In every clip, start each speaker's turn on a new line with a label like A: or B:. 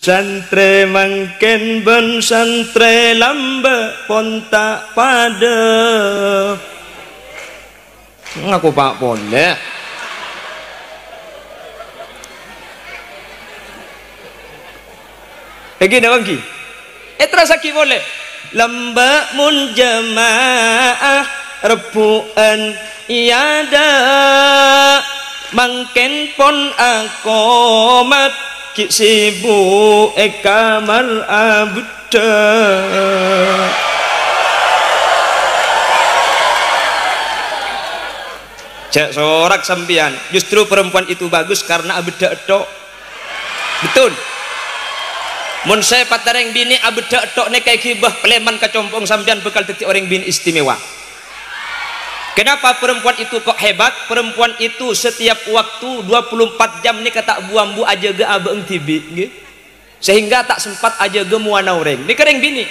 A: santre mangken ben santre lambe ponta pada ngaku pak boleh lagi dah bangki terus lagi boleh lamba mun jamaah rebuan iada mangken pon akomat ki sibu kamar abda cek sorak sampian justru perempuan itu bagus karena abda tok betul mun saya patareng bini abda tok ne kayak gibah peleman kacompong sampian bekal teti orang bini istimewa. Kenapa perempuan itu kok hebat? Perempuan itu setiap waktu 24 jam ni kata buambu aja ge abeng tibi nggih. Sehingga tak sempat aja ge muana orang. Ni kereng bini.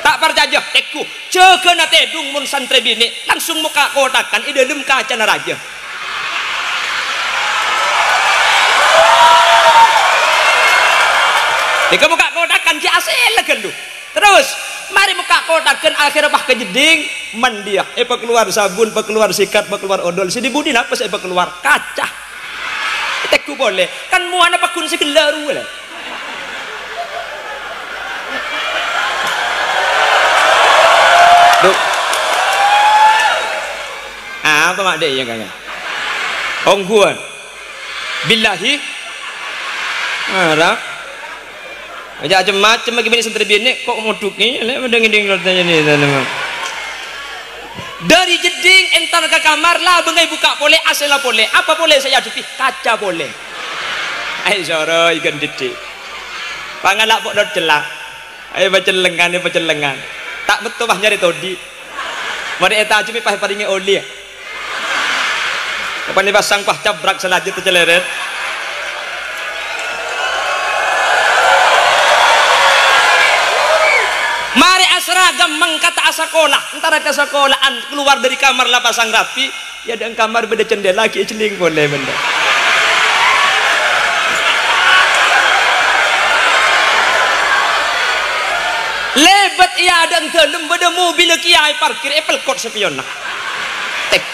A: Tak percaya teku. Ceukena tedung mun santre bini langsung muka kotakan ideulem ka acan raja. Dika muka kotakan ki asel gendu. Terus mari muka kotakan akhirnya bah kejeding mandiah keluar sabun keluar sikat keluar odol si dibudi apa sih keluar kaca teku boleh kan muana pakun si gelaru lah duk apa mak dek ya kaya ongguan billahi marah aja macam bagaimana santri bini kok moduk ni lek mendengin tanya ni dari jeding entar ke kamar lah bengai buka boleh asela boleh apa boleh saya hadapi kaca boleh ayo soro ikan didik pangalak pok dot celak ayo baca lengan tak betul bah nyari todi mari eta aja pah paringi oli kapan dipasang pah cabrak selajut teceleret mari seragam mengkata sekolah antara ke sekolahan keluar dari kamar lah pasang rapi ya dan kamar beda cendela lagi celing boleh benda lebat ya dan gelem beda mobil kiai parkir Apple Court sepion nah tek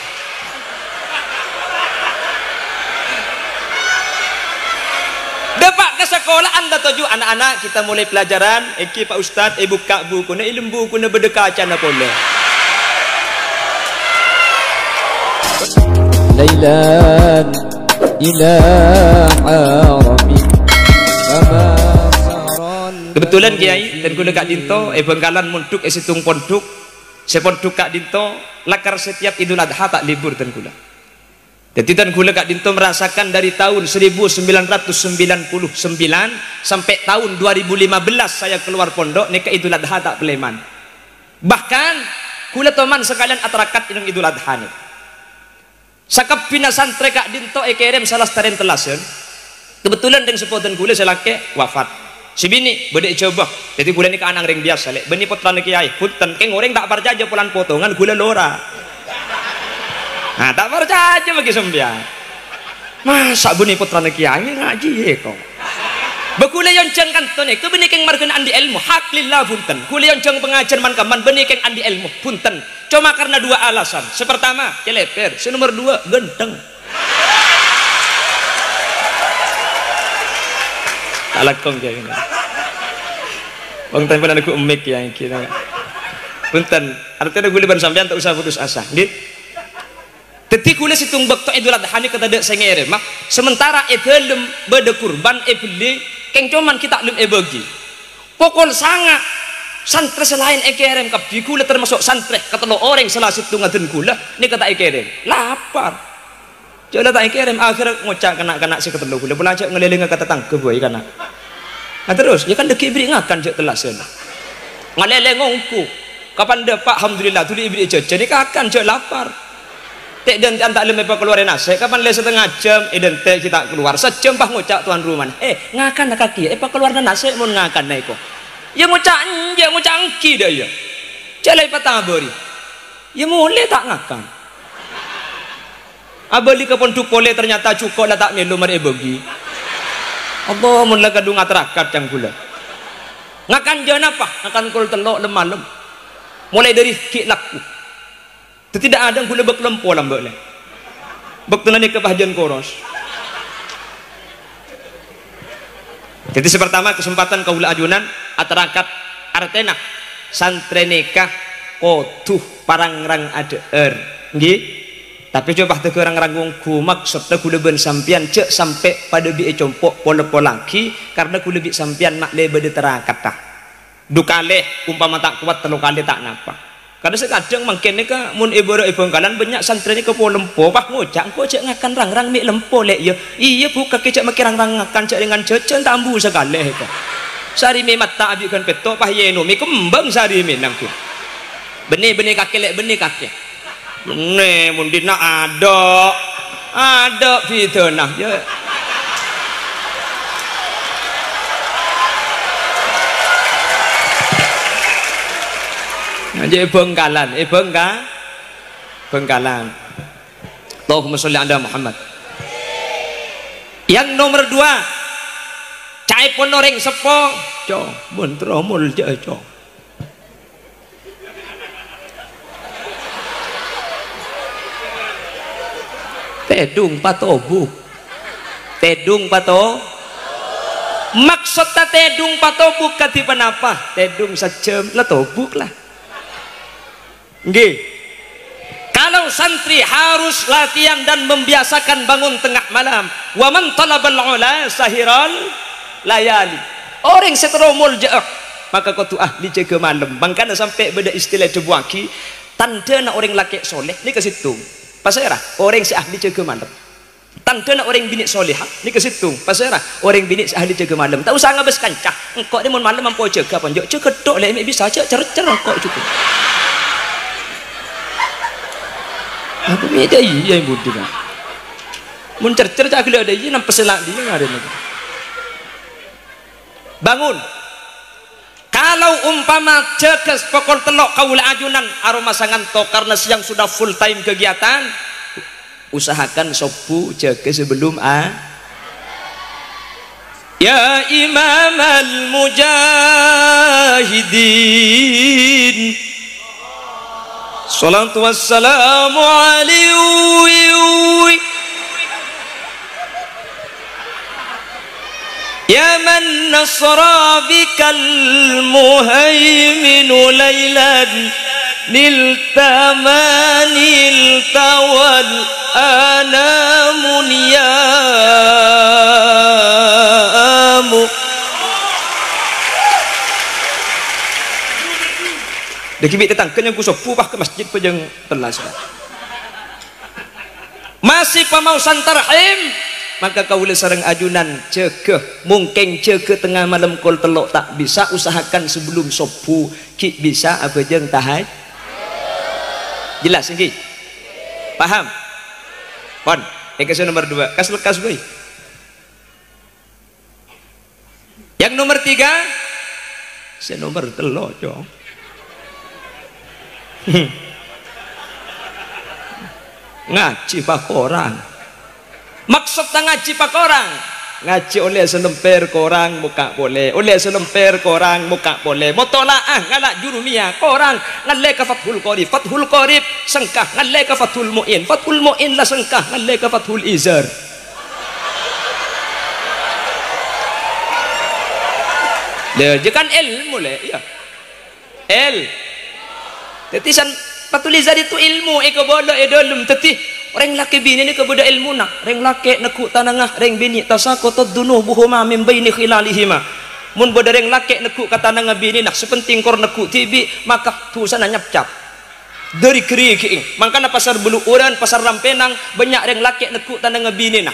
A: depak ke sekolah anda tuju anak-anak kita mulai pelajaran Pak Ustadz buka buku na ilmu buku na berdekacan na boleh Lailan ila arabi kebetulan kiai dan kula kak dinto bengkalan munduk situng ponduk seponduk kak dinto lakar setiap Idul Adha tak libur dan kula. Jadi dan gula kak dinto merasakan dari tahun 1999 sampai tahun 2015 saya keluar pondok nika Idul Adha tak peleman. Bahkan gula teman sekalian atarakat inung Idul Adha nih. Sakap bina santre kak dinto kerem salah staren telasen. Kebetulan dengan sepodan gula selake wafat. Si bini beda coba. Jadi gula nika anang ring biasa lek. Beni putra kiai. Punten keng orang tak percaya pulan potongan gula lora. Nah tak percaya bagi sembian masa buni putra kiai ngaji ya kok bekule yang jeng kanton itu benih keng margen andi ilmu hak lillah punten kule yang jeng pengajar man kaman benih keng andi ilmu punten cuma karena dua alasan sepertama celeper nomor dua genteng tak lakong kayak gini bang tempelan aku emik ya kira punten artinya gule ban sampean tak usah putus asa gitu. Teti kula situng bakto Idul Adha ni kata dek sengere mak sementara edelem beda kurban beli keng cuman kita lem bagi pokol sanga santre selain ekerem kabi kula termasuk santre kata lo orang salah situng ngaden kula ni kata ekerem lapar jala tak ekerem akhir ngocak kena si kata lo kula belajar ngeliling kata tangke boy kana nah terus ya kan deki ibri ngakan jek telasen ngaleleng ngongku kapan dapat alhamdulillah tuli ibri jajan ni kakan jek lapar tek dan tak lem apa keluarin nasi kapan le setengah jam dan tek kita keluar sejam bah ngucak tuan rumah ngakan kaki apa keluar nasi mau ngakan naiko ya ngucak angki dah ya jalai patang abori ya mulai tak ngakan abali ke pondok pole ternyata cukup lah tak melu mari bagi Allah mun kadung ngaterakat yang gula ngakan jan apa ngakan kul telok lemalem mulai dari ki laku tidak ada gula bek lempo lambe le bek tenane kebahagiaan koros. Jadi sepertama kesempatan kaula ajunan aterakat artena santri nikah koduh parangrang adeer nggih tapi coba teu orang-orang gumak serta kula ben sampean cek sampai pada bi compok pole-pole lagi karena kula bi sampean mak le bade terakat tah dukale umpama tak kuat telu kali tak napa kadang sekadang mangkene ka mun ibu kalan banyak santri ni ke po lempo pah ngocak engko cek ngakan rang-rang mik lempo lek ya iya buka kecek mak rang-rang ngakan cek dengan cecen tambu sekali ka sari me mata abi kan petok pah yeno mi kembang sari me nang tu benih-benih kaki lek benih kaki ne mun dina ada fitnah ya aja bengkalan Allahumma sholli ala Muhammad. Yang nomor 2 cai ponoreng sepo co mun tromol co tedung patobuk maksudnya tedung patobuk katipan apa tedung sajem lah tobuk lah nggih. Kalau santri harus latihan dan membiasakan bangun tengah malam. Wa man talabal ula sahiral layali. Orang setromol jeuk maka kudu ahli jaga malam. Bangkana sampai beda istilah debuaki tandana orang laki soleh ni ke situ. Pasera orang si ahli jaga malam. Tandana orang bini solehah ni ke situ. Pasera orang bini si ahli jaga malam. Tak usah ngabes kancah. Engkau ni mun malam mampu jaga panjok cedok lek bisa aja cer-cer kok cukup. Apa beda iya yang budi kan mun cer-cer cak ada iya nampak selak dia nggak ada lagi bangun kalau umpama ceges pokol telok kaula ajunan aroma sanganto karena siang sudah full time kegiatan usahakan sopu jaga sebelum ya imam al-mujahidin salatu wassalamu alaihi ya man nasra bikal muhaimin laylan lil tamanil tawal anamun yamu dekibit tetangkanya ku sopu pah ke masjid pejeng telas masih pamau santarhim maka kaula sareng ajunan cegeh mungkin cegeh tengah malam kol telok tak bisa usahakan sebelum sopu ki bisa apa jeng tahaj jelas nggih paham pon yang nomor 2 kas lekas boy yang nomor 3 saya nomor telok cong ngaji pak orang maksudnya ngaji pak orang ngaji oleh selemper korang muka boleh oleh selemper korang muka boleh mutolaah ngalak jurumiyah korang ngalle ka fathul qorib sengkah ngalle ka fathul muin lah sengkah ngalle ka fathul izar le jekan ilmu le ya tetisan patulizar itu ilmu eko bodo edolum teti orang laki bini ni kebuda ilmu nak orang laki nekuk tanangah orang bini tasaqatud dunubuhuma min baini khilalihima mun bodo orang laki nekuk katanangah bini nak sepenting kor nekuk tibi maka tusana nyapcap dari keriki makana pasar buluuran pasar rampenang banyak orang laki nekuk tanangah bini nak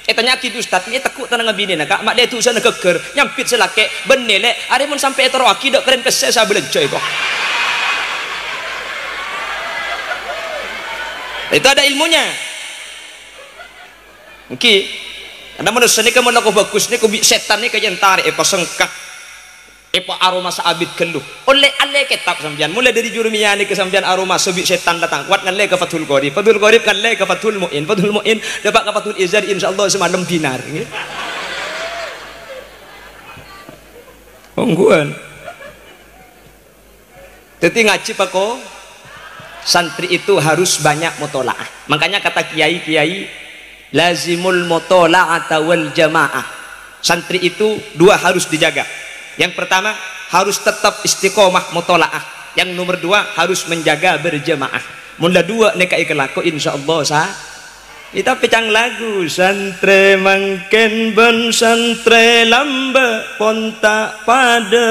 A: tanya ki ustaz ni tekuk tanangah bini nak mak dia tusana keker nyampit selake benele are mun sampai etoro akidak keren kese sa belencoy kok itu ada ilmunya mungkin karena manusia ini kan melakukan bagus ini kubi setan ini kajian tarik apa sengkak apa aroma saabit keluh oleh alih kitab sambian mulai dari jurumiyah ini ke sambian aroma sebi setan datang kuat ngalih ke fathul qorib ngalih ke fathul muin dapat ke fathul izar insyaallah semalam dinar ongguan. Jadi ngaji pako santri itu harus banyak mutolaah. Makanya kata kiai-kiai lazimul mutola'ata wal jamaah. Santri itu dua harus dijaga. Yang pertama harus tetap istiqomah mutola'ah. Yang nomor dua harus menjaga berjamaah. Mula dua nekai kelako insyaallah sah. Kita pecang lagu santre mangken ben santre lambe ponta pada.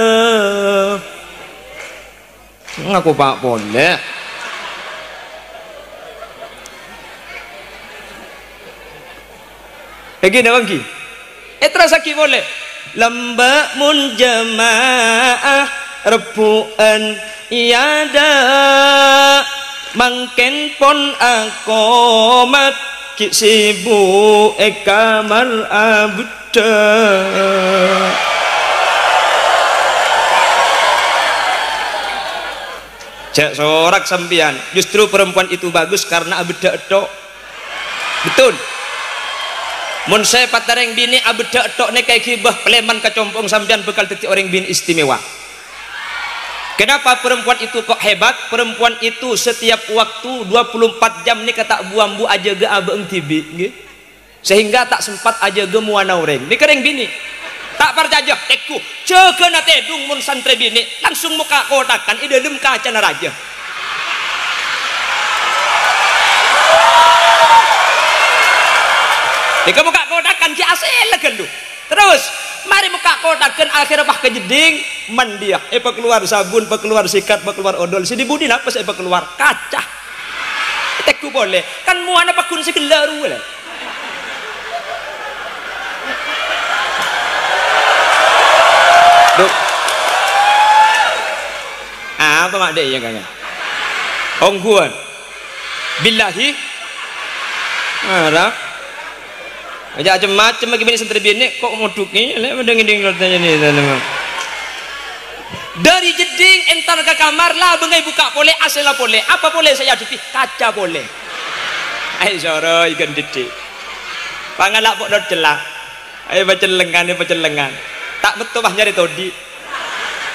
A: Ngaku pak boleh. Begini bangki. Terasa ki boleh. Lamba mun jamaah rebuan iada mangken pon akomat ki sibu ekamal abda. Jak sorak sampian. Justru perempuan itu bagus karena abda tok. Betul. Mun saya patareng bini abda tok ne kayak gibah peleman kecompong sampian bekal teti orang bini istimewa. Kenapa perempuan itu kok hebat? Perempuan itu setiap waktu 24 jam nih kata buambu aja ge abeng tibi nggih. Sehingga tak sempat aja ge muana orang. Ni kereng bini. Tak percaya teku ceukena tedung mun santri bini langsung muka kotakan ideulem kaca raja. Dika muka kotakan ki asel gendu. Terus mari muka kotakan akhirnya bah kejeding mandiah apa keluar sabun, apa keluar sikat, apa keluar odol. Si dibudi apa saya keluar kaca. Teku boleh. Kan muana pakun si gelaru lah. Duk. Apa mak dek ya kanya? Ongguan. Billahi. Arah. Aja macam-macam bagi bini santri bini kok moduk ni lek mendeng-deng tanya ni dari jeding entar ke kamar lah bengai buka boleh asela boleh apa boleh saya hadapi kaca boleh ai soro ikan didik pangalak pok dot celak ai bacelengan tak betul bah nyari todi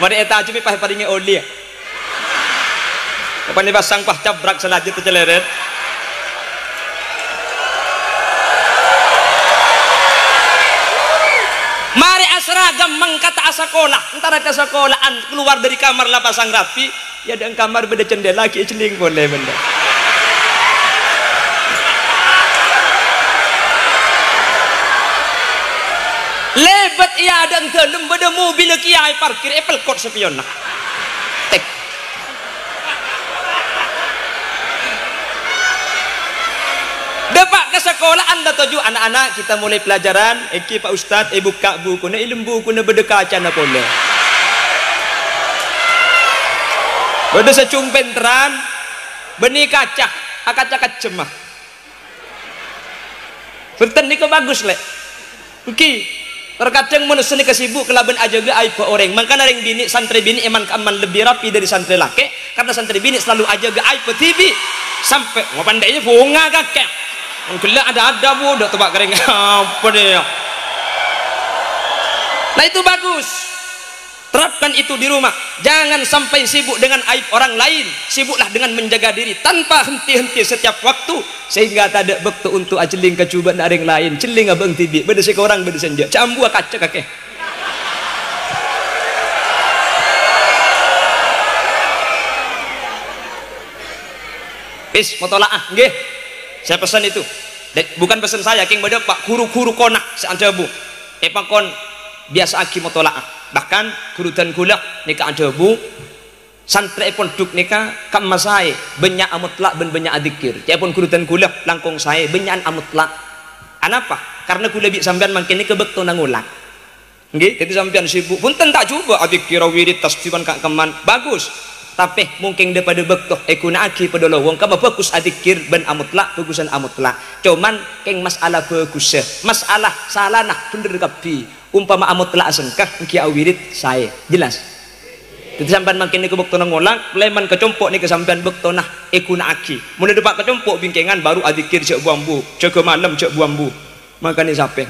A: mari eta aja pah paringe oli apa ni pasang pah cabrak selajut celeret. Mari asragam mengkata asakolah antara ke sekolahan keluar dari kamar lah pasang rapi ya dan kamar beda jendela lagi celing boleh benda lebat ia dan telem beda mobil kiai parkir apple court sepion nak tek depak ke sekolah anda tuju anak-anak kita mulai pelajaran Pak Ustadz buka buku na ilmu buku na berdekacan na boleh beda secumpenteran benih kaca kacemah benten ni bagus lek uki terkadang manusia ni kesibuk kelaban aja ge aib orang maka naring bini santri bini eman keaman lebih rapi dari santri laki karena santri bini selalu aja ge aib tibi sampai ngapandainya bunga kakek gelak ada bu udah tebak kering apa deh nah itu bagus terapkan itu di rumah jangan sampai sibuk dengan aib orang lain sibuklah dengan menjaga diri tanpa henti-henti setiap waktu sehingga tak ada waktu untuk ajeling kecubaan dari yang lain celing abang tibi beda sekorang beda senja cambu kaca kakek motolaah nggih saya pesan itu bukan pesan saya king beda pak guru-guru konak seanda bu kon biasa aki motolaah bahkan guru dan gula nikah ada bu santri pun duk nikah kam masai banyak amutlak ben banyak adikir ya pun guru dan gula langkong saya banyak amutlak anapa karena gula bi sampean mangkene kebekto nangulang nggih jadi sampean sibuk punten tak coba adikir wirid tasbihan kak keman bagus tapi mungkin daripada bektoh ekuna aki pada lowong kama bagus adikir ben amutlak bagusan amutlak cuman keng masalah bagus masalah salah nah bener kapi umpama amutlak sengkah ki awirit saya jelas jadi sampean makin ni ke bektoh nangulang leman kecompok ni ke sampean bektoh nah ekuna aki mulai depak kecompok bingkengan baru adikir cek buambu cek malam cek buambu makanya sampai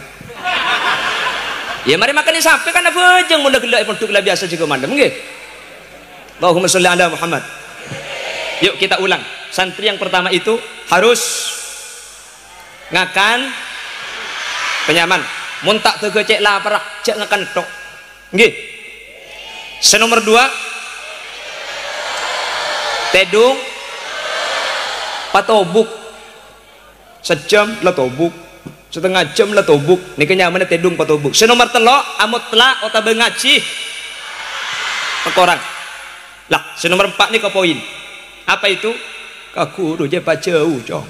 A: Ya mari makan sampai kan apa jeung mun gelak pun lah biasa juga mandem nggih. Allahumma sholli ala Muhammad. Yuk kita ulang. Santri yang pertama itu harus ngakan penyaman. Mun tak teu cek lapar cek ngakan tok. Nggih. Senomor 2 tedung patobuk. Sejam lah tobuk, setengah jam lah tobuk. Ini kenyamannya tedung patobuk. Senomor 3 amut telak otak bengaci pekorang. Lah senomor 4 nih ke poin. Apa itu? Kakuru je jauh cong.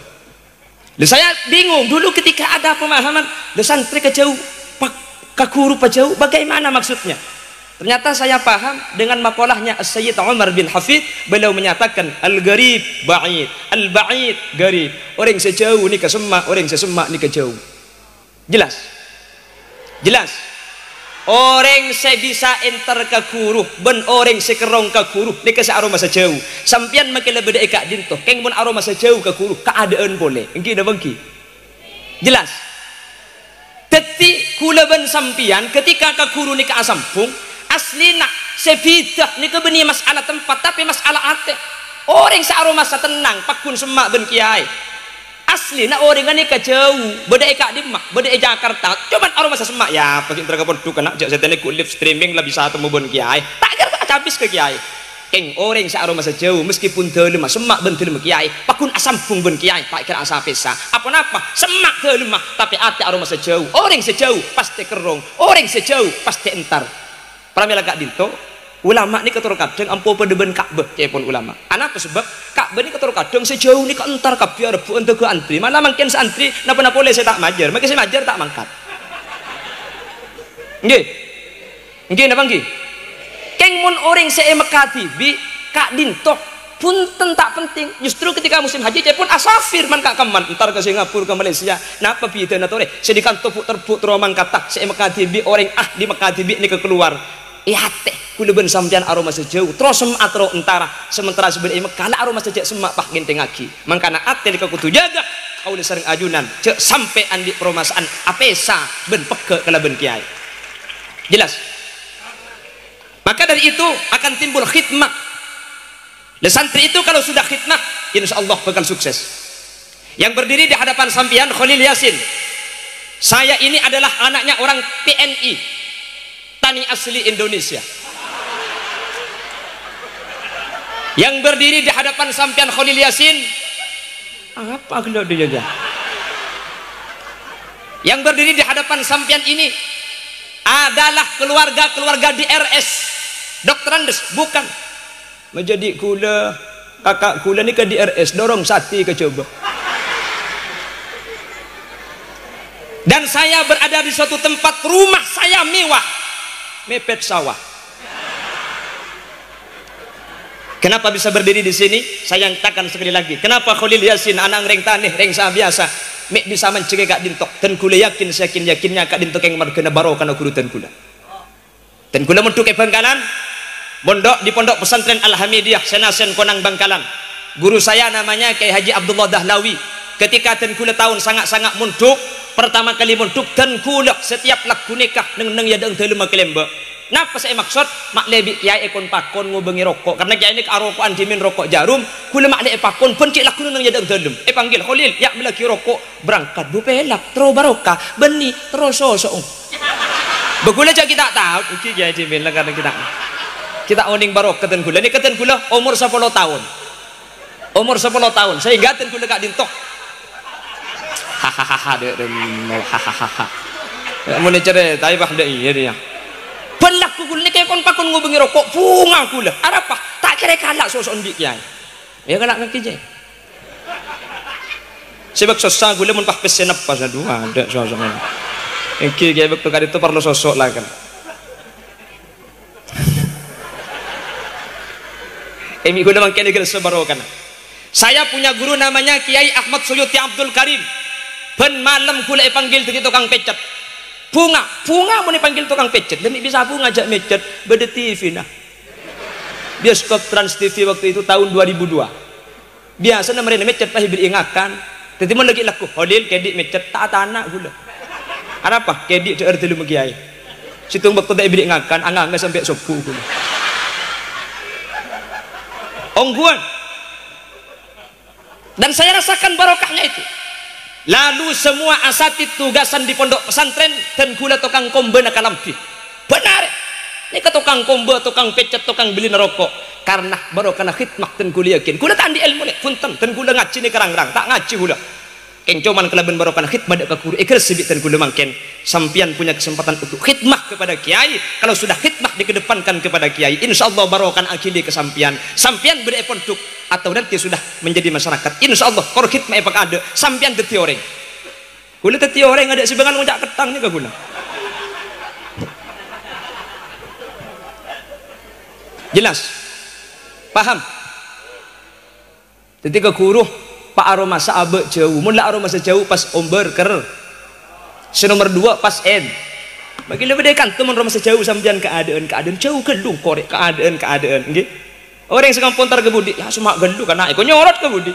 A: Saya bingung dulu ketika ada pemahaman santri kejauh kakuru jauh, bagaimana maksudnya? Ternyata saya paham dengan makolahnya Sayyid Umar bin Hafid. Beliau menyatakan al-garib ba'id, al-ba'id garib. Orang sejauh ni ke semak, orang sesemak ni ke jauh. Jelas? Jelas? Orang saya bisa enter ke kuruh, ben orang sekerong ke kuruh ni ke aroma sejauh. Sampian makin lebih dekat dintoh. Keng mun aroma sejauh ke kuruh, keadaan boleh. Engki dah bangki. Jelas? Teti kula ben sampian ketika ke kuruh ni ke asampung. Asli nak sebidah ni ke benih masalah tempat tapi masalah ate orang searoma tenang pakun semak ben kiai asli nak orang ni ke jauh beda eka di mak beda Jakarta coba aroma semak ya pakai terkapun tu kena jak setene ku live streaming lah bisa temu ben kiai tak kira tak habis ke kiai keng orang searoma sejauh meskipun teu lemah semak ben teu lemah kiai pakun asampung ben kiai tak kira asa pesa apa-apa semak teu lemah tapi ate aroma sejauh orang sejauh pasti kerong orang sejauh pasti entar. Pramila kak dinto ulama ni ketur kadang ampo pedeben Ka'bah cepon ulama anak sebab Ka'bah ni ketur kadang sejauh ni kok entar kabeh rebu ente ke antri malah mungkin santri napa boleh saya tak majar makin saya majar tak mangkat nggih nggih napa nggih keng mun orang saya mekati bi kak dinto punten tak penting justru ketika musim haji cepon asafir man kak keman entar ke Singapura ke Malaysia napa bi teu natore sedikan tepuk terbuk teromang kata saya mekati bi orang di mekati bi ni ke keluar teh kula ben sampean aroma sejauh terus semak atro entara sementara sebenarnya kala aroma sejak semak pak genteng lagi mangkana ate ka kudu jaga kaula sering ajunan cek sampai andi permasaan apesa ben peke kala ben kiai jelas maka dari itu akan timbul khidmat le santri itu kalau sudah khidmat insyaallah bakal sukses yang berdiri di hadapan sampean Khalil Yasin saya ini adalah anaknya orang TNI Tani asli Indonesia yang berdiri di hadapan sampean Khalil Yasin apa kalau dia jaga yang berdiri di hadapan sampean ini adalah keluarga di RS Dr. Andes bukan menjadi kula kakak kula ni ke di RS dorong sati ke coba dan saya berada di suatu tempat rumah saya mewah mepet sawah. Kenapa bisa berdiri di sini? Saya katakan sekali lagi. Kenapa Khalil Yasin anak reng taneh reng sah biasa mek bisa mencegah kak dintok dan kula yakin yakinnya kak dintok yang markena barokah na kurutan kula. Dan kula mentuk ke Bangkalan mondok di pondok pesantren Al-Hamidiyah Senasen Konang Bangkalan. Guru saya namanya Kiai Haji Abdullah Dahlawi. Ketika dan kula tahun sangat-sangat munduk pertama kali munduk dan kula setiap lagu nikah neng ya deng teu kelemba napa saya maksud mak lebi kiai ekon pakon ngobengi rokok karena kiai ini arokokan dimin rokok jarum kula mak le pakon pun ki lagu neng ya deng teu panggil Khalil ya melaki rokok berangkat bu pelak tro barokah beni terus sosok begula aja kita tahu iki kiai dimin lah karena kita oning barokah keten kula ini keten kula umur 10 tahun umur 10 tahun saya gaten kula kak dintok hahaha hahaha mulai cerai tapi bah dai ya dia pelaku kula ni kaya kon pakon ngobengi rokok bunga kula apa tak kira kalak sosok ndik kiai ya kalak ngaki je sebab sosok kula mun pah pesen apa sadu ada sosok ni engki kiai bekto kali itu perlu sosok lah kan emi kula mangkene kira sebarokan saya punya guru namanya Kiai Ahmad Suyuti Abdul Karim ben malam kula panggil dari tukang pecet bunga mau dipanggil tukang pecet demi bisa bunga ajak mecet beda TV nah bioskop Trans TV waktu itu tahun 2002 biasa namanya mecet pasti beringakan jadi mau lagi laku Khalil kedik mecet tak anak gula apa kedik cek telu kiai Situng bakto dak bidik ngakan anganga sampai sopu ongguan. Dan saya rasakan barokahnya itu. Lalu semua asatid tugasan di pondok pesantren dan gula tukang kombe nak kalampi. Benar. Ini ke tukang kombe, tukang pecet, tukang beli rokok. Karena barokah khidmah dan gula yakin. Gula tak andi ilmu ni, punten dan gula ngaji ni kerang-kerang, tak ngaji gula. Keng cuman kelaban barokah khidmah dak ke guru ikhlas sibit dan gula mangken. Sampian punya kesempatan untuk khidmah kepada kiai. Kalau sudah khidmah dikedepankan kepada kiai, insyaallah barokah akili kesampian. Sampian beri pondok atau nanti sudah menjadi masyarakat, insyaallah kor khidmah epak ada sampian deti orang. Gula deti orang ada sebengan ngajak ketangnya ke gula. Jelas? Paham? Ketika guru Pak aroma saabe jauh, mula aroma sejauh pas omber ker. Senomor 2 pas en. Bagi lebih dekan teman aroma sejauh sampean keadaan jauh gelung korek keadaan nggih. Orang yang sekampung tar ke budi, ya cuma gelung kan naik, kok nyorot ke budi.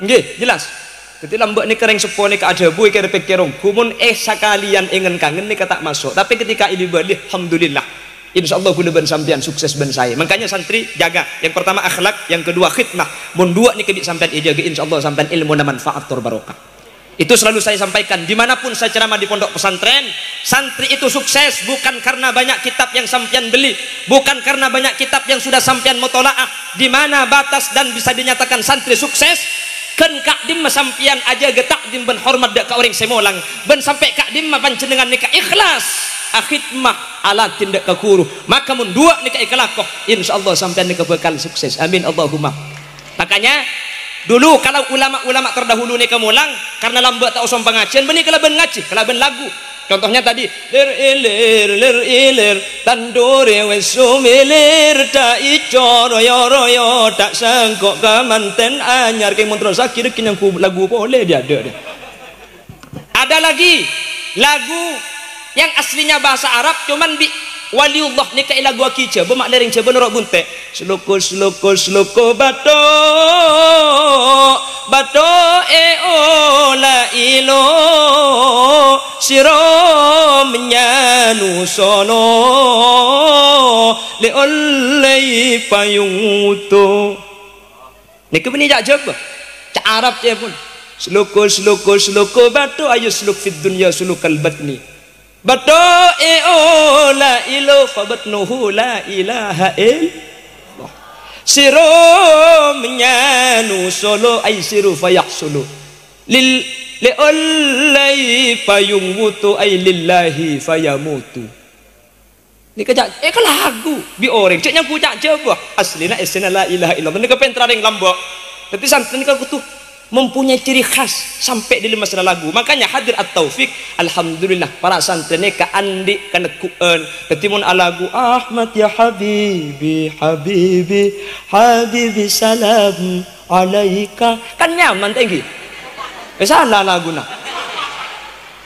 A: Nggih, jelas. Ketika lambak ni kereng sepone ke ada bui ke repek kerong, kumun sakalian ingin kangen ni kata masuk. Tapi ketika ini balik, alhamdulillah. Insyaallah gula ben sampean sukses ben saya. Makanya santri jaga. Yang pertama akhlak, yang kedua khidmah. Mun dua ni kebik sampean jaga insyaallah sampean ilmu na manfaat tur barokah. Itu selalu saya sampaikan dimanapun saya ceramah di pondok pesantren. Santri itu sukses bukan karena banyak kitab yang sampean beli, bukan karena banyak kitab yang sudah sampean mutolaah. Di mana batas dan bisa dinyatakan santri sukses? Kan kakdim sampean aja getak dim ben hormat dak ka orang semolang. Ben sampai kakdim panjenengan nikah ikhlas. Akhidmah ala tindak kekuru maka mun dua nikah ikhlakoh insyaallah sampean nikah bakal sukses amin Allahumma. Makanya dulu kalau ulama-ulama terdahulu nikah mulang karena lambat tak usah pengajian benih kelaban ngaji kelaban lagu. Contohnya tadi lir ilir tandure wis sumilir ta ico royo tak sangkok kamanten anyar ke mun terus akhir yang lagu boleh dia ada. Ada lagi lagu yang aslinya bahasa Arab cuman bi waliullah ni kai lagu akica bermak lering coba norok bunte sloko bato la ilo siro menyanu sono le oleh payung uto ni ke bini jak coba cak Arab je pun sloko bato ayo sluk fid dunya sulukal batni Bato la ilo fabatnuhu la ilaha illallah siro menyanu solo ay siru fayahsulu lil li'allai payung wutu ay lillahi fayamutu ni kejak ke lagu bi orang cek yang kucak coba aslina esena la ilaha illallah ni kepentra ring lambok tapi santri ni kutu mempunyai ciri khas sampai di masalah lagu. Makanya hadir at-taufik alhamdulillah para santri ni ka andi kana kuan ketimun alagu Ahmad ya habibi salam alaika kan nyaman tinggi salah lagu na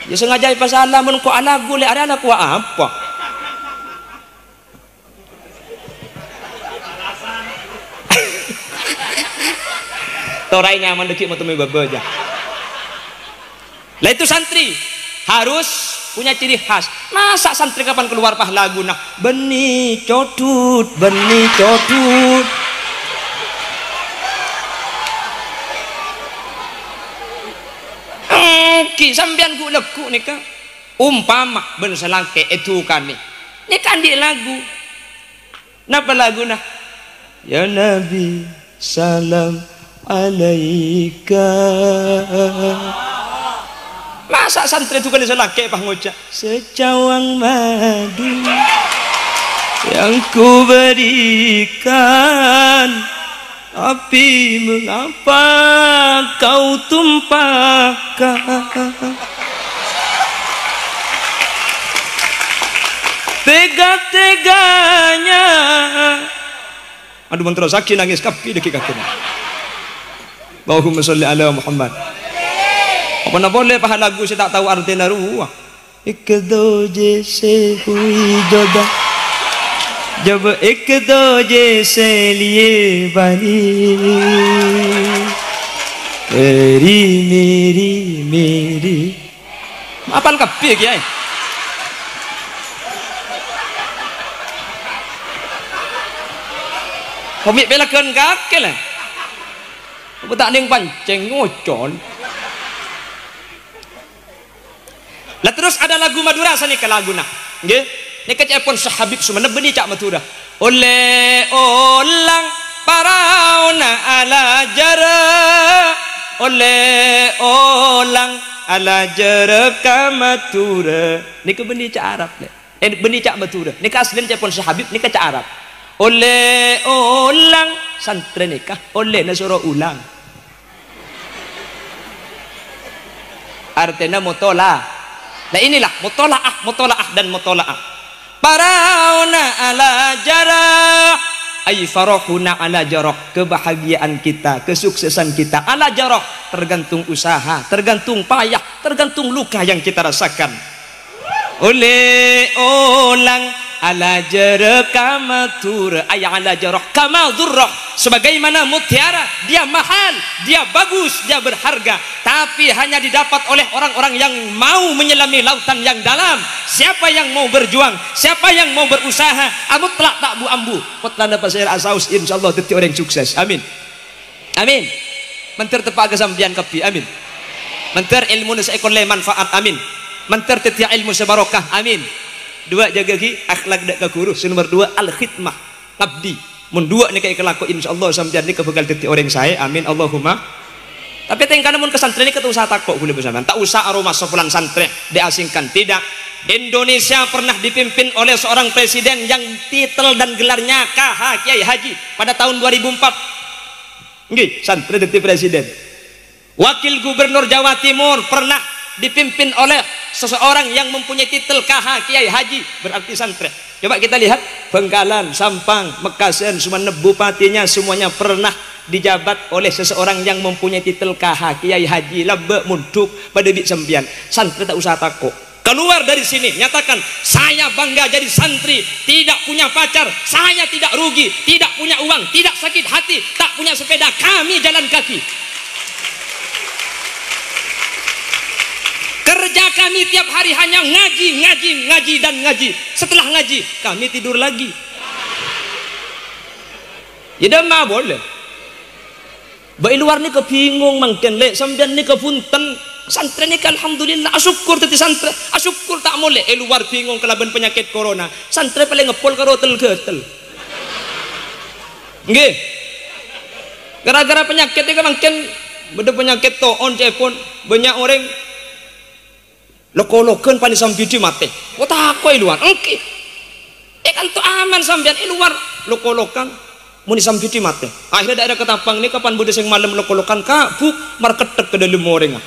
A: ya sengaja pas salah mun ku alagu le ada anak ku apa torai nyaman dekik mau temui baba aja. Lah itu santri harus punya ciri khas. Masa santri kapan keluar pah lagu nah benih codut ki sampean ku leku nika umpama ben selangke itu kan nih kan di lagu napa lagu nah ya Nabi salam alaika masa santri itu kan selangke pah ngocak secawang madu yang ku berikan tapi mengapa kau tumpahkan tega-teganya aduh mentera sakit nangis kapi dekik kakinya Allahumma sholli ala Muhammad apa nak boleh pahal lagu saya tak tahu artinya ruah ikdo jese hui joda jab ikdo jese liye bani meri apal kapi kiai komik pelakan kakek lah. Apa tak ning pancing ngocon. Lah terus ada lagu Madura sana ke lagu nak. Nggih. Ni kecapon sahabib semana beni cak Madura. Oleh olang parauna ala jara. Oleh olang ala jara ka Madura. Ni ke beni cak Arab le. Beni cak Madura. Ni ka aslen capon sahabib ni ka cak Arab. Oleh olang santri nikah. Oleh na suruh ulang. Artinya mutola. Nah inilah mutolaah dan mutolaah. Parauna ala jarah, ay farahuna ala jarah, kebahagiaan kita, kesuksesan kita ala jarah, tergantung usaha, tergantung payah, tergantung luka yang kita rasakan. Oleh olang ala jarah kamatur, ay ala jarah kamadurrah, sebagaimana mutiara, dia mahal, dia bagus, dia berharga, tapi hanya didapat oleh orang-orang yang mau menyelami lautan yang dalam. Siapa yang mau berjuang, siapa yang mau berusaha, amut telak tak bu ambu potlana pasir asaus, insyaallah teti orang sukses. Amin amin. Menter tepak kesampian kepi. Amin. Menter ilmu seekor le manfaat. Amin. Menter teti ilmu sebarokah. Amin. Dua jaga ki akhlak dak guru. Nomor dua al khidmah abdi. Mun dua ni kayak kelaku insyaallah sampean ni kebegal teti orang saya. Amin Allahumma. Tapi tengkana mun kesantren ni ketusah takok boleh bersama. Tak usah aroma sopulan santren diasingkan, tidak. Indonesia pernah dipimpin oleh seorang presiden yang titel dan gelarnya KH Kiai Haji pada tahun 2004. Nggih, santri dadi presiden. Wakil Gubernur Jawa Timur pernah dipimpin oleh seseorang yang mempunyai titel KH Kiai Haji, berarti santri. Coba kita lihat Bengkalan, Sampang, Mekasen, semua bupatinya semuanya pernah dijabat oleh seseorang yang mempunyai titel KH Kiai Haji. Labek munduk pada bik sempian. Santri tak usah takut. Keluar dari sini nyatakan saya bangga jadi santri, tidak punya pacar, saya tidak rugi, tidak punya uang, tidak sakit hati, tak punya sepeda, kami jalan kaki. Kerja kami tiap hari hanya ngaji dan ngaji. Setelah ngaji kami tidur lagi. Ya mah boleh. Baik luar ni kebingung mangken lek sampean ni kepunten. Santri ni alhamdulillah asyukur tadi santri, asyukur tak boleh. Luar bingung kelaban penyakit corona. Santri paling ngepol karo tel-getel. Nggih. Gara-gara penyakit ni kan mungkin beda penyakit toon cepon banyak orang loko-lokan pani sampidi mate. Kok takoi luar. Engki. Kan tu aman sampean luar loko-lokan muni sampidi mate. Akhirnya daerah Ketapang ni kapan bude sing malam loko-lokan kabuk marketek ke dalam orang.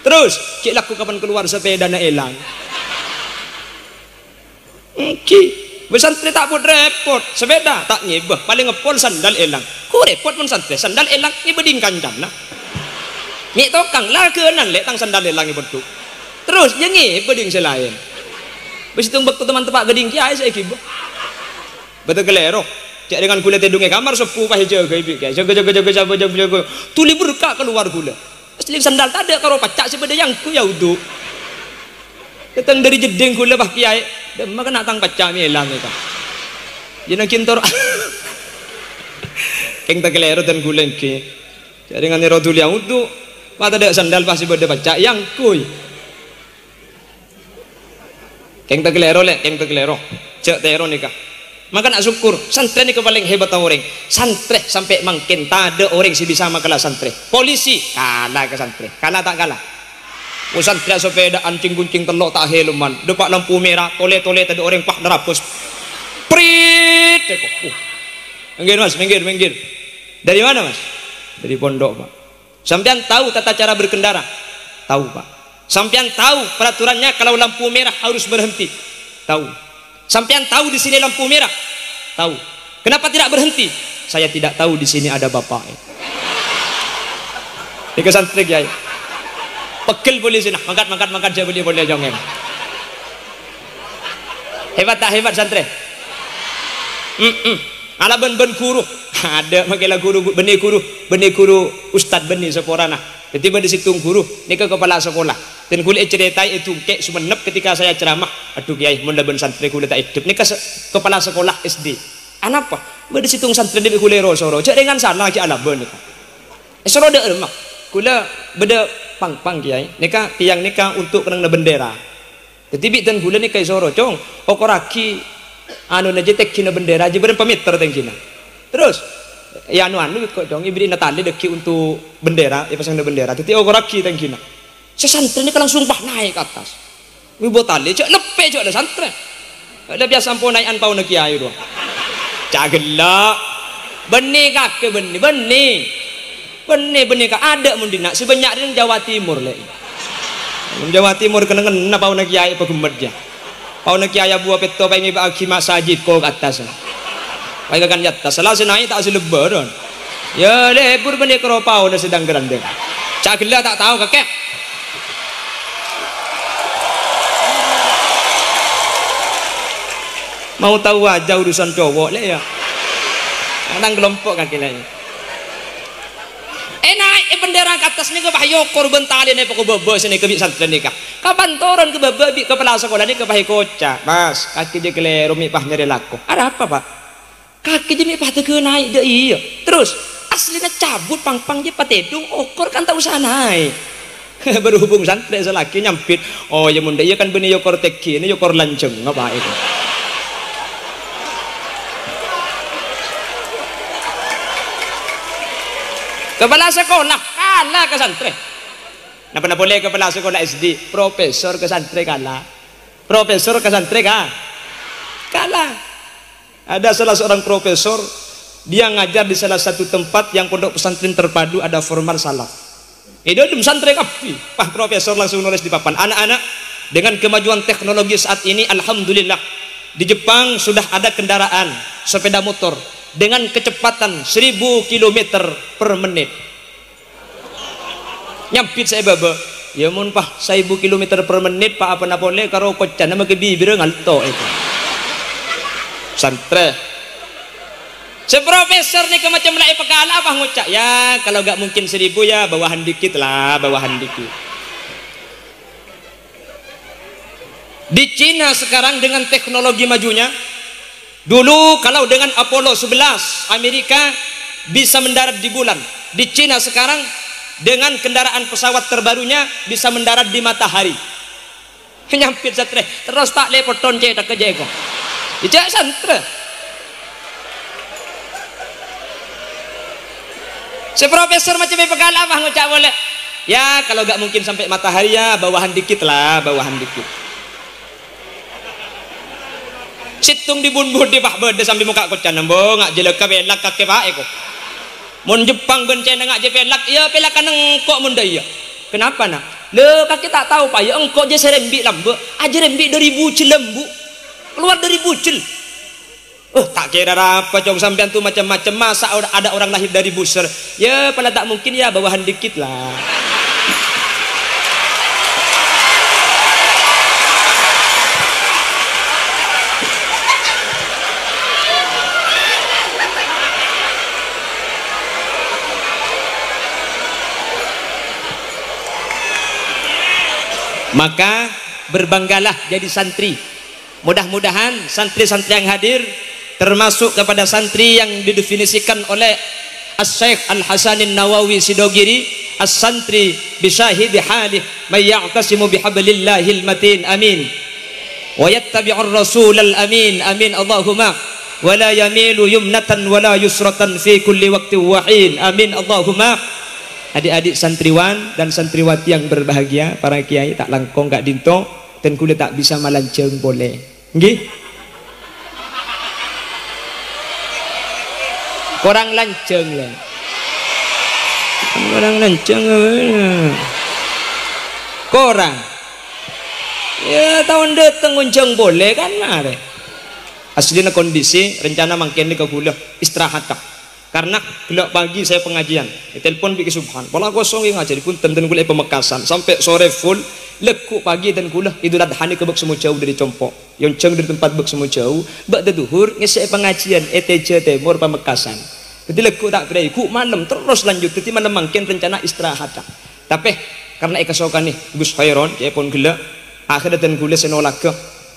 A: Terus cik laku kapan keluar sepeda na elang. Ki besantri tak pun repot, sepeda tak nyebah, paling ngepol sandal elang. Ku repot pun santri, sandal elang ni beding kancam nah. Ni tokang lah keunan lek tang sandal elang ni bentuk. Terus jengi beding selain. Wis tumbek teman tepak geding kiai saiki. Betul kelero. Cek dengan kulit hidungnya kamar sepuh pah jaga ibu guys. Jaga. Tuli berkah keluar gula. Asli sandal tak ada karo pacak sepeda yang ku ya uduk. Datang dari jeding gula bah kiai. Dem makan nak tang pacak mi elang eta. Jeneng kintor. Keng tak kelero dan gula ki. Cek dengan ero tuli yang uduk. Mata ada sandal pasti sepeda pacak yang kuy. Keng tak kelero lek, keng tak kelero. Cek tero nikah. Maka nak syukur santri ni paling hebat orang. Santri sampai makin tak ada orang si bisa makalah santri. Polisi kalah ke santri, kalah tak kalah. Oh santri sepeda ancing guncing telok tak heluman. Depak lampu merah tole-tole ada orang pak nerapus. Prit kok. Minggir mas, minggir. Dari mana mas? Dari pondok pak. Sampean tahu tata cara berkendara? Tahu pak. Sampean tahu peraturannya kalau lampu merah harus berhenti? Tahu. Sampean tahu di sini lampu merah? Tahu. Kenapa tidak berhenti? Saya tidak tahu di sini ada bapak. Ini santri ya. Pegel boleh sini. Mangkat saya boleh jongeng. Hebat tak hebat santri? Ala ben guru. Ada makilah guru benih guru ustad benih seporana. Tiba-tiba di situ guru ni ke kepala sekolah. Dan kulit ceritai itu kek sumenep ketika saya ceramah. Aduh kiai mun laban santri kulit tak hidup ni ke kepala sekolah SD. Anapa? beda situng santri debi kulero soro cek dengan sana ki alaban nika soro de mak kula beda pang kiai nika tiang nika untuk kenang bendera tetibi dan kula nika soro cong okoraki anu naje tekina bendera aja berapa meter tengkina terus ya anu kok dong ibri natali deki untuk bendera ya pasang bendera teti okoraki tengkina sesantri nika langsung pah naik ke atas wibo tali cek lepe cek ada santri ada biasa ampun naik anpau nak kiai doang cak gelak benih kake benih kak ada mundina sebanyak di Jawa Timur le Jawa Timur kena pau nak kiai apa gemet dia pau nak kiai buah peto pengen bagi masajid ko ke atas baik kan atas salah senai tak selebaran ya lebur benih keropau na sedang gerandeng cak gelak tak tahu kakek mau tahu aja urusan cowok le ya kadang kelompok kaki lain naik bendera ke atas ni ke bahaya korban tali ni pokok bebe sini ke santri ni kapan turun ke bebe ke kepala sekolah ni ke bahaya kocak mas kaki je keleru mi pah nyari laku ada apa pak kaki je mi pah teke naik dia iya terus aslinya cabut pang-pang je patedung okor kan tak usah naik berhubung santri selaki nyampit oh ya munda iya kan benih yokor teki ini yokor lanceng apa itu kepala sekolah kalah ke santri napa boleh kepala sekolah SD profesor ke santri kalah profesor ke santri kalah ada salah seorang profesor dia ngajar di salah satu tempat yang pondok pesantren terpadu ada formal salaf itu di santri kapi pak profesor langsung nulis di papan anak-anak dengan kemajuan teknologi saat ini alhamdulillah di Jepang sudah ada kendaraan sepeda motor dengan kecepatan 1000 km per menit nyampit saya baba ya mun pah 1000 km per menit pak apa napole karo kocan nama ke bibir ngalto itu santri seprofesor nih macam lai pekala apa ngucak ya kalau gak mungkin 1000 ya bawahan dikit lah bawahan dikit di Cina sekarang dengan teknologi majunya dulu kalau dengan Apollo 11 Amerika bisa mendarat di bulan di Cina sekarang dengan kendaraan pesawat terbarunya bisa mendarat di matahari nyampit satre terus tak lepoton cek tak kerja kok ijak santre seprofesor macam pekala apa ngucap boleh ya kalau gak mungkin sampai matahari ya bawahan dikit lah bawahan dikit situng di bun-bun di bah bede sambil muka kocan nembo ngak jelek belak kake bae kok mun Jepang bencana ngak je pelak ya pelakan engkok mun daya kenapa nak le kaki tak tahu pak ya engkok je serembi lambe aja rembi dari bucil lembu keluar dari bucil tak kira apa cong sampean tuh macam-macam masa ada orang lahir dari buser ya pada tak mungkin ya bawahan dikit lah maka berbanggalah jadi santri mudah-mudahan santri-santri yang hadir termasuk kepada santri yang didefinisikan oleh As-Syeikh Al-Hasanin Nawawi Sidogiri as-santri bisyahidi halih may ya'tasimu bihablillahil matin amin wa yattabi'ur rasulal amin amin Allahumma wa la yamilu yumnatan wa la yusratan fi kulli waqtin wahin amin Allahumma adik-adik santriwan dan santriwati yang berbahagia para kiai tak langkong gak dinto dan kulit tak bisa malanceng boleh nggih kurang lanceng lah kurang lanceng kurang ya tahun datang ngonceng boleh kan mare aslinya kondisi rencana mangkene ke kuliah istirahat tak karena gelap pagi saya pengajian telepon bikin subhan pola kosong yang ngajari pun tenten kuliah Pemekasan sampai sore full lekuk pagi dan kuliah Idul Adha ni ke bek semua jauh dari Compok yang ceng dari tempat bek semua jauh bak duhur ngesek pengajian ETJ Timur Pemekasan jadi lekuk tak kira ku malam terus lanjut jadi malam mangkin rencana istirahat tak tapi karena ekasokan nih Gus Khairon cepon gelap akhirnya dan kuliah senolak ke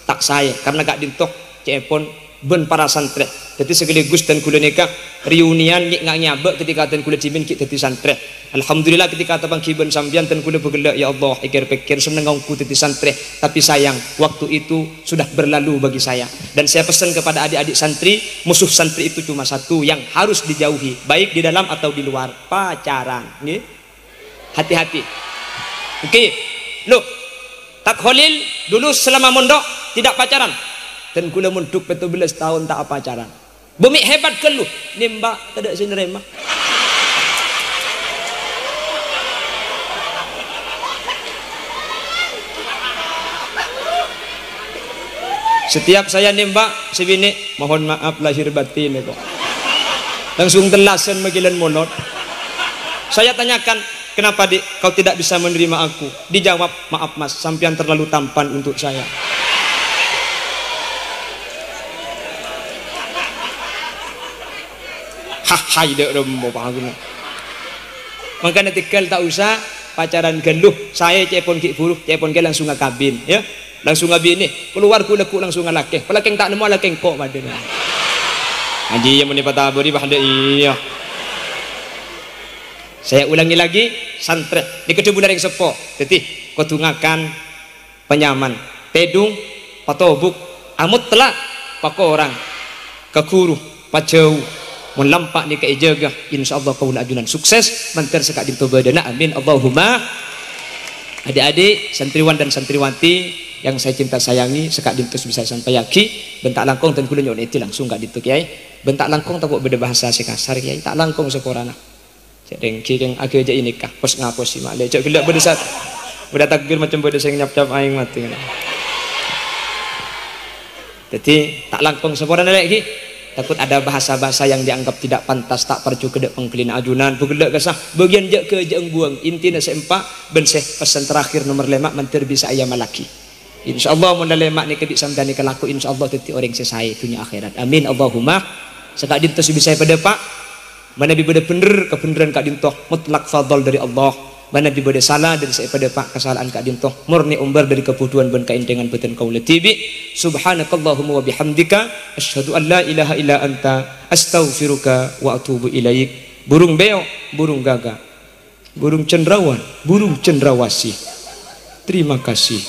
A: tak saya karena gak dintok cepon ben para santri. Jadi sekaligus dan kula nikah reunian nyik ngak nyabek ketika dan kula cimin kik dadi santri. Alhamdulillah ketika tabang kiben sambian dan kula begelak ya Allah pikir-pikir seneng ngangku dadi santri, tapi sayang waktu itu sudah berlalu bagi saya. Dan saya pesan kepada adik-adik santri, musuh santri itu cuma satu yang harus dijauhi, baik di dalam atau di luar, pacaran. Nggih. Hati-hati. Oke. Loh, Tak Khalil dulu selama mondok tidak pacaran. Dan kula mondok 17 tahun tak pacaran. Bumi hebat ke lu? Nimba tidak sinerema. Setiap saya nembak si bini, mohon maaf lahir batin itu. Langsung telasan magilan molot. Saya tanyakan, kenapa dik kau tidak bisa menerima aku? Dijawab, maaf mas, sampean terlalu tampan untuk saya. Hahai dek rembo pahaguna. Makanya tinggal tak usah pacaran geluh. Saya cepon ki buruh, cepon ke langsung ngakabin, ya. Langsung ngabi ini keluar ku leku langsung ngalakeh pelakeng tak nemu lakeng kok badan haji yang menimpa taburi bahanda iya. Saya ulangi lagi, santri di kedebulan yang sepo tetih kotungakan penyaman tedung patobuk amut telak pakorang kekuru pacau melampak ni keijaga insyaallah kaul ajunan sukses mantar sekak dinto badana amin Allahumma. Adik-adik santriwan dan santriwati yang saya cinta sayangi, sekak dintus bisa sampai yaki bentak langkong dan kula nyon itu langsung gak ditu kiai bentak langkong tak beda bahasa sekasar kiai tak langkong sekorana sedeng kieng age aja ini kah pos ngapos si mak lecok gelak beda sat beda takbir macam beda sing nyap-nyap aing mati jadi tak langkong sekorana lagi takut ada bahasa-bahasa yang dianggap tidak pantas tak percu kedek pengkelina ajunan begelak kesah bagian jak ke jeng buang intina seempat benseh pesan terakhir nomor lemak mentir bisa ayam malaki. InsyaAllah mun lemak ni kedik sampean ni kelaku insyaallah teti orang sesai dunia akhirat amin Allahumma. Sekak dinto bisa pada pak mana bi beda bener kebenaran kak dinto mutlak fadl dari Allah mana bi beda salah dari saya pada pak kesalahan kak dinto murni umbar dari kebutuhan ben kaintengan beten kaula tibi subhanakallahumma wa bihamdika asyhadu an la ilaha illa anta astaghfiruka wa atubu ilaik. Burung beo burung gagak burung cendrawan burung cendrawasih. Terima kasih.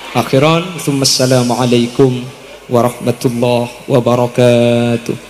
A: Akhiran, assalamualaikum warahmatullahi wabarakatuh.